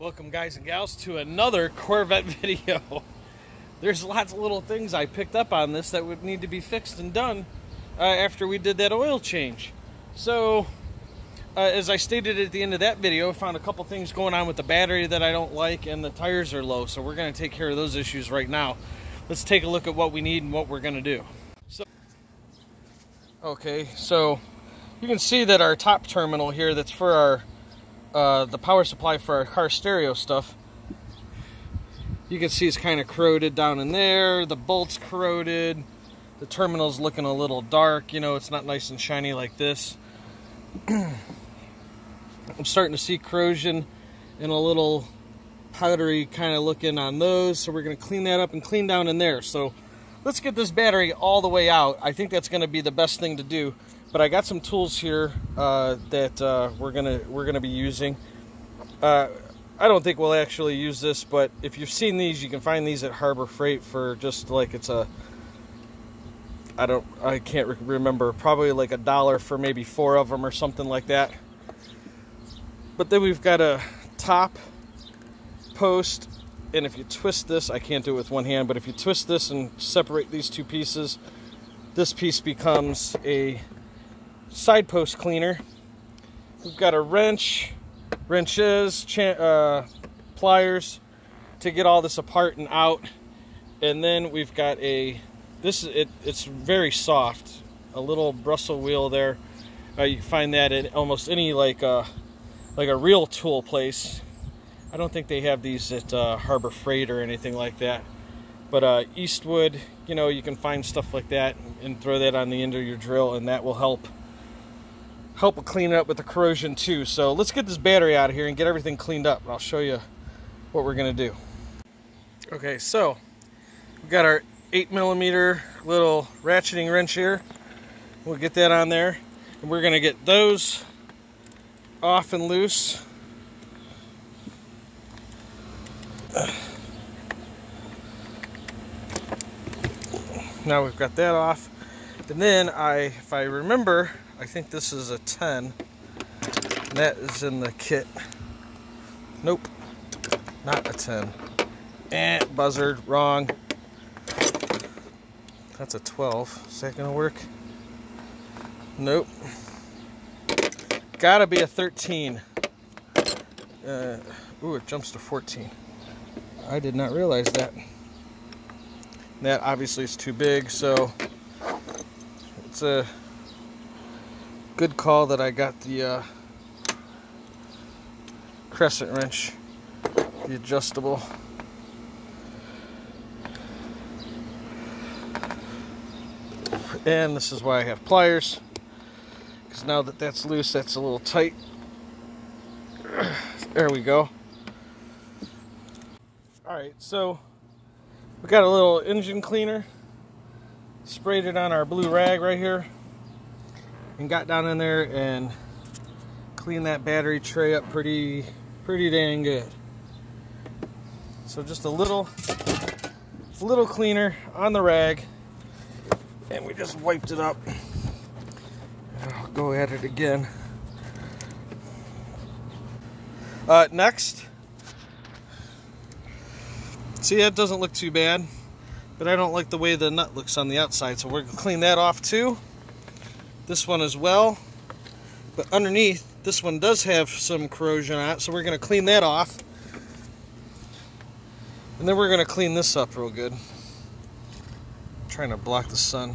Welcome guys and gals to another Corvette video. There's lots of little things I picked up on this that would need to be fixed and done after we did that oil change. So as I stated at the end of that video, I found a couple things going on with the battery that I don't like, and the tires are low, so we're going to take care of those issues right now. Let's take a look at what we need and what we're going to do. Okay, so you can see that our top terminal here that's for our the power supply for our car stereo stuff, you can see it's kind of corroded down in there. The bolt's corroded. The terminal's looking a little dark. You know, it's not nice and shiny like this. I'm starting to see corrosion and a little powdery kind of looking on those. So we're going to clean that up and clean down in there. So let's get this battery all the way out. I think that's going to be the best thing to do. But I got some tools here that we're gonna be using. I don't think we'll actually use this, but if you've seen these, you can find these at Harbor Freight for just like I can't remember, probably like $1 for maybe 4 of them or something like that. But then we've got a top post, and if you twist this, I can't do it with one hand, but if you twist this and separate these two pieces, this piece becomes a side post cleaner. We've got a wrenches, pliers to get all this apart and out, and then we've got it's very soft, a little Brussels wheel there. You can find that at almost any like a real tool place. I don't think they have these at Harbor Freight or anything like that, but Eastwood, you know, you can find stuff like that and throw that on the end of your drill, and that will help clean it up with the corrosion too. So let's get this battery out of here and get everything cleaned up. I'll show you what we're going to do. Okay, so we've got our 8mm little ratcheting wrench here. We'll get that on there, and we're going to get those off and loose. Now we've got that off, and then if I remember, I think this is a 10. That is in the kit. Nope, not a 10. Buzzard, wrong. That's a 12. Is that gonna work? Nope. Gotta be a 13. Ooh, it jumps to 14. I did not realize that. That obviously is too big, so it's a good call that I got the crescent wrench, the adjustable. And this is why I have pliers, because now that that's loose, that's a little tight. There we go. Alright, so we got a little engine cleaner, sprayed it on our blue rag right here, and got down in there and cleaned that battery tray up pretty dang good. So just a little cleaner on the rag, and we just wiped it up. I'll go at it again. Next, see, that doesn't look too bad, but I don't like the way the nut looks on the outside, so we're gonna clean that off too. This one as well, but underneath this one does have some corrosion on it, so we're going to clean that off, and then we're going to clean this up real good. I'm trying to block the sun.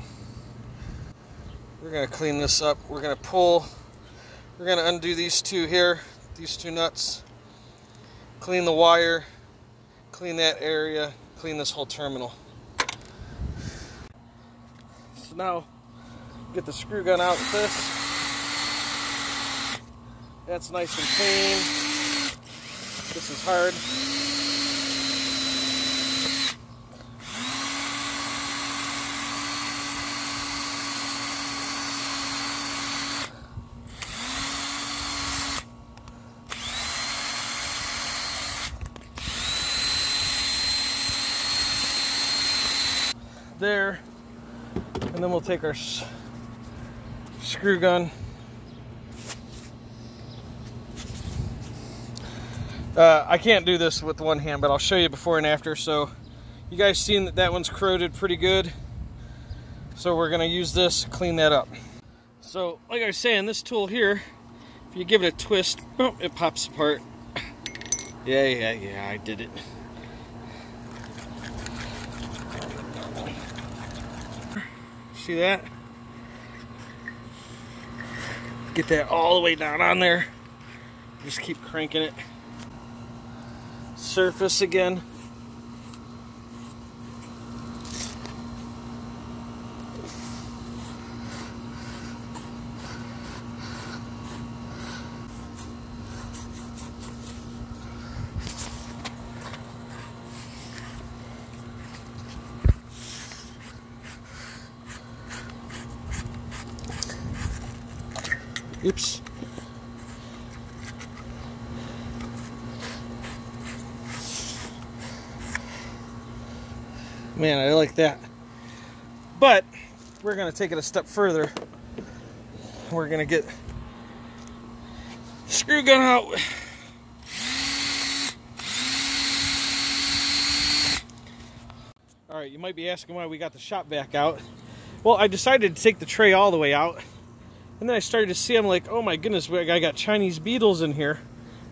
We're going to clean this up. We're going to undo these two here, these two nuts, clean the wire, clean that area, clean this whole terminal. So now get the screw gun out with this. That's nice and clean. This is hard. There. And then we'll take our screw gun. I can't do this with one hand, but I'll show you before and after. So you guys seen that that one's corroded pretty good. So we're gonna use this to clean that up. So like I was saying, this tool here, if you give it a twist, boom, it pops apart. Yeah, I did it. See that? Get that all the way down on there. Just keep cranking it. Surface again. Oops. Man, I like that. But we're going to take it a step further. We're going to get the screw gun out. All right, you might be asking why we got the shop vac out. Well, I decided to take the tray all the way out. And then I started to see, I'm like, oh my goodness, I got Chinese beetles in here.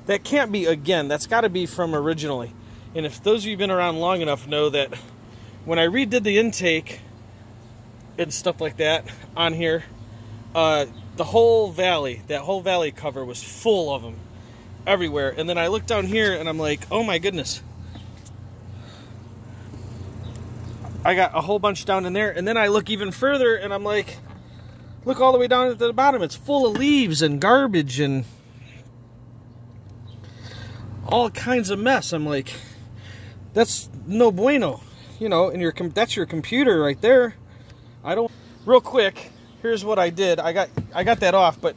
That can't be again. That's got to be from originally. And if those of you who've been around long enough know that when I redid the intake and stuff like that on here, the whole valley, that whole valley cover was full of them everywhere. And then I looked down here and I'm like, oh my goodness. I got a whole bunch down in there. And then I look even further and I'm like, look all the way down at the bottom. It's full of leaves and garbage and all kinds of mess. I'm like, that's no bueno. You know, and that's your computer right there. I don't. Real quick, here's what I did. I got that off, but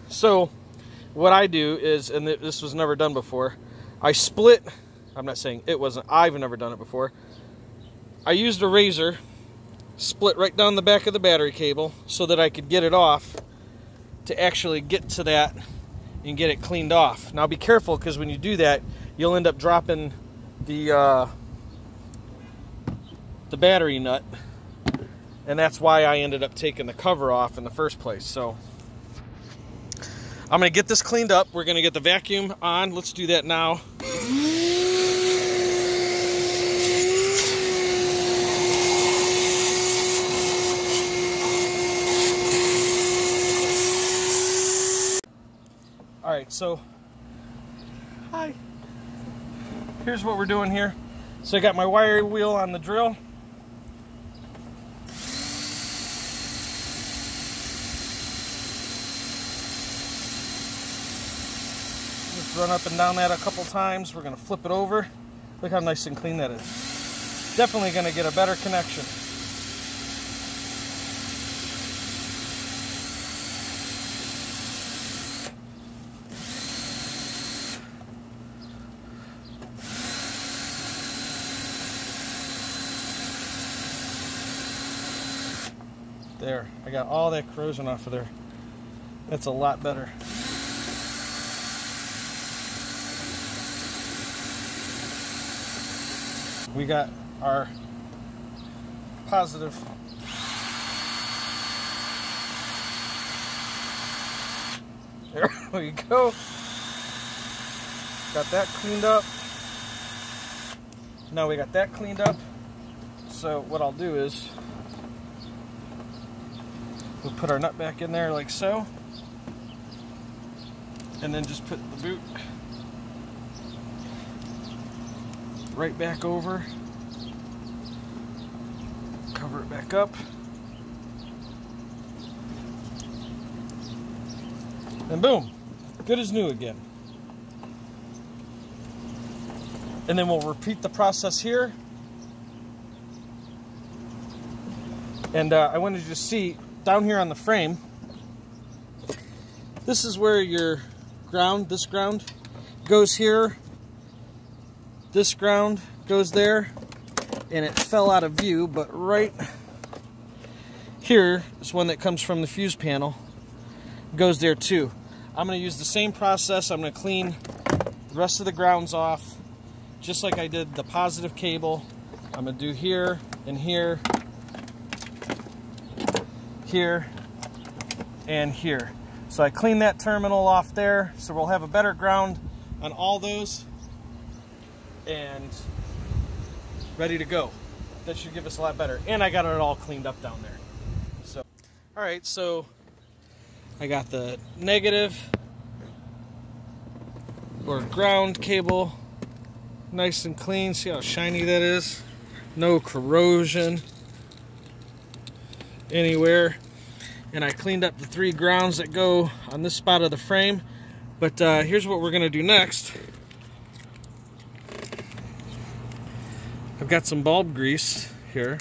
so what I do is, and this was never done before, I split. I'm not saying it wasn't. I've never done it before. I used a razor, split right down the back of the battery cable so that I could get it off to actually get to that and get it cleaned off. Now be careful, because when you do that, you'll end up dropping the battery nut, and that's why I ended up taking the cover off in the first place. So I'm gonna get this cleaned up. We're gonna get the vacuum on. Let's do that now. All right, so hi. Here's what we're doing here. So I got my wire wheel on the drill. Just run up and down that a couple times. We're gonna flip it over. Look how nice and clean that is. Definitely gonna get a better connection. There, I got all that corrosion off of there. That's a lot better. We got our positive. There we go. Got that cleaned up. Now we got that cleaned up. So what I'll do is we'll put our nut back in there like so, and then just put the boot right back over, cover it back up, and boom, good as new again. And then we'll repeat the process here. And I wanted you to see down here on the frame, this is where your ground, this ground goes here, this ground goes there, and it fell out of view, but right here is one that comes from the fuse panel, goes there too. I'm going to use the same process. I'm going to clean the The rest of the ground's off, just like I did the positive cable. I'm gonna do here and here, here, and here. So I cleaned that terminal off there, so we'll have a better ground on all those and ready to go. That should give us a lot better. And I got it all cleaned up down there. So, all right, so I got the negative or ground cable nice and clean. See how shiny that is? No corrosion anywhere. And I cleaned up the 3 grounds that go on this spot of the frame. But here's what we're gonna do next. I've got some bulb grease here.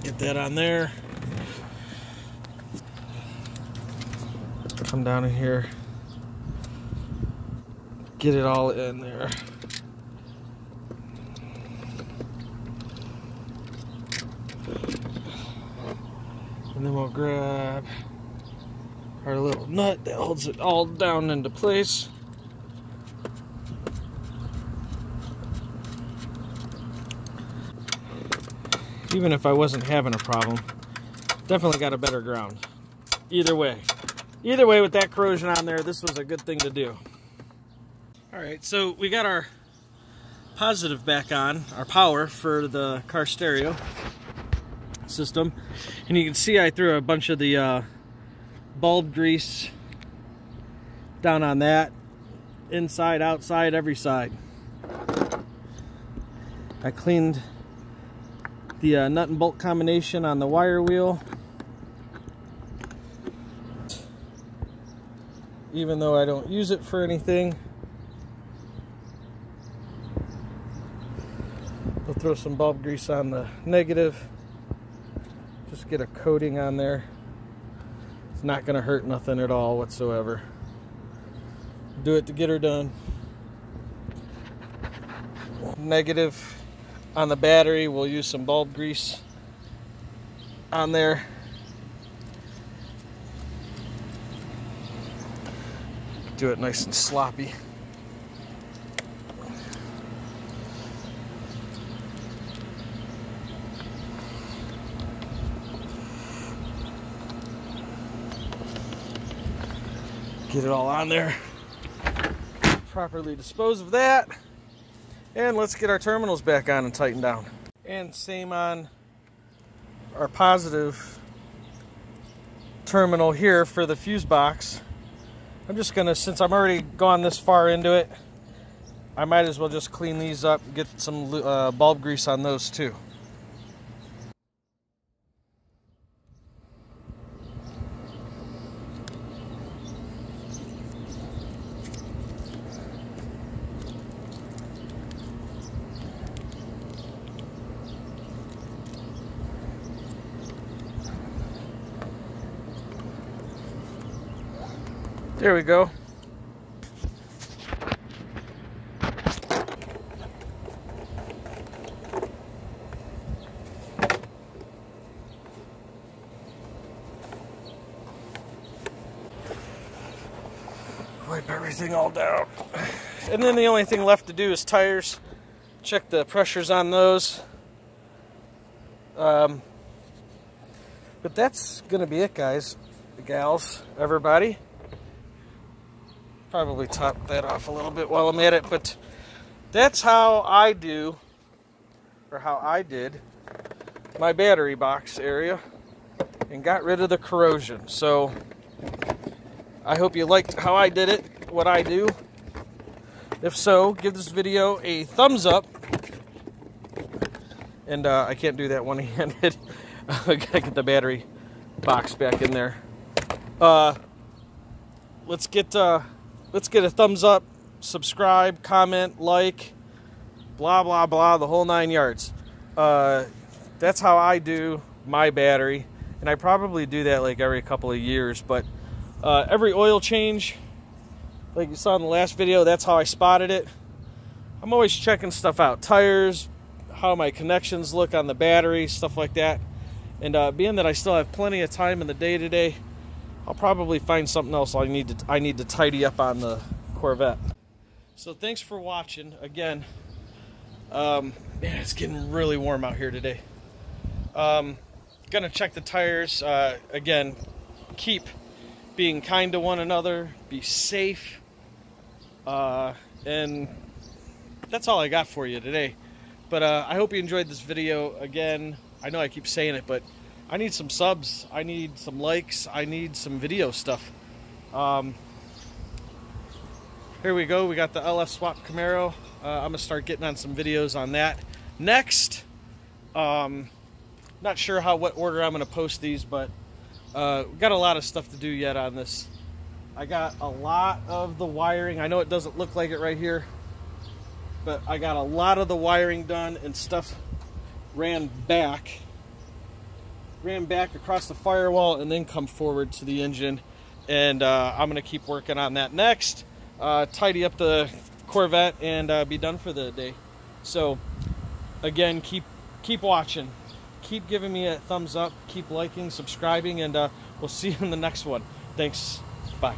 Get that on there. Come down in here. Get it all in there. And then we'll grab our little nut that holds it all down into place. Even if I wasn't having a problem, definitely got a better ground. Either way with that corrosion on there, this was a good thing to do. All right, so we got our positive back on, our power for the car stereo system. And you can see I threw a bunch of the bulb grease down on that, inside, outside, every side. I cleaned the nut and bolt combination on the wire wheel. Even though I don't use it for anything. We'll throw some bulb grease on the negative. Just get a coating on there. It's not going to hurt nothing at all whatsoever. Do it to get her done. Negative on the battery, we'll use some bulb grease on there. Do it nice and sloppy. Get it all on there. Properly dispose of that. And let's get our terminals back on and tighten down. And same on our positive terminal here for the fuse box. I'm just gonna, since I'm already gone this far into it, I might as well just clean these up and get some bulb grease on those too. There we go. Wipe everything all down. And then the only thing left to do is tires. Check the pressures on those. But that's gonna be it, guys, gals, everybody. Probably top that off a little bit while I'm at it, but that's how I do, or how I did, my battery box area and got rid of the corrosion. So I hope you liked how I did it, what I do. If so, give this video a thumbs up. And I can't do that one-handed. I gotta get the battery box back in there. Let's get a thumbs up, subscribe, comment, like, blah, blah, blah, the whole 9 yards. That's how I do my battery. And I probably do that like every couple of years. But every oil change, like you saw in the last video, that's how I spotted it. I'm always checking stuff out. Tires, how my connections look on the battery, stuff like that. And being that I still have plenty of time in the day today, I'll probably find something else I need to tidy up on the Corvette. So thanks for watching again. Man, it's getting really warm out here today. Gonna check the tires again. Keep being kind to one another, be safe, and that's all I got for you today. But I hope you enjoyed this video. Again, I know I keep saying it, but I need some subs, I need some likes, I need some video stuff. Here we go, we got the LS Swap Camaro. I'm gonna start getting on some videos on that next. Not sure what order I'm gonna post these, but we've got a lot of stuff to do yet on this. I got a lot of the wiring. I know it doesn't look like it right here, but I got a lot of the wiring done, and stuff ran back across the firewall and then come forward to the engine. And I'm gonna keep working on that next. Tidy up the Corvette and be done for the day. So again, keep watching, keep giving me a thumbs up, keep liking, subscribing, and we'll see you in the next one. Thanks. Bye.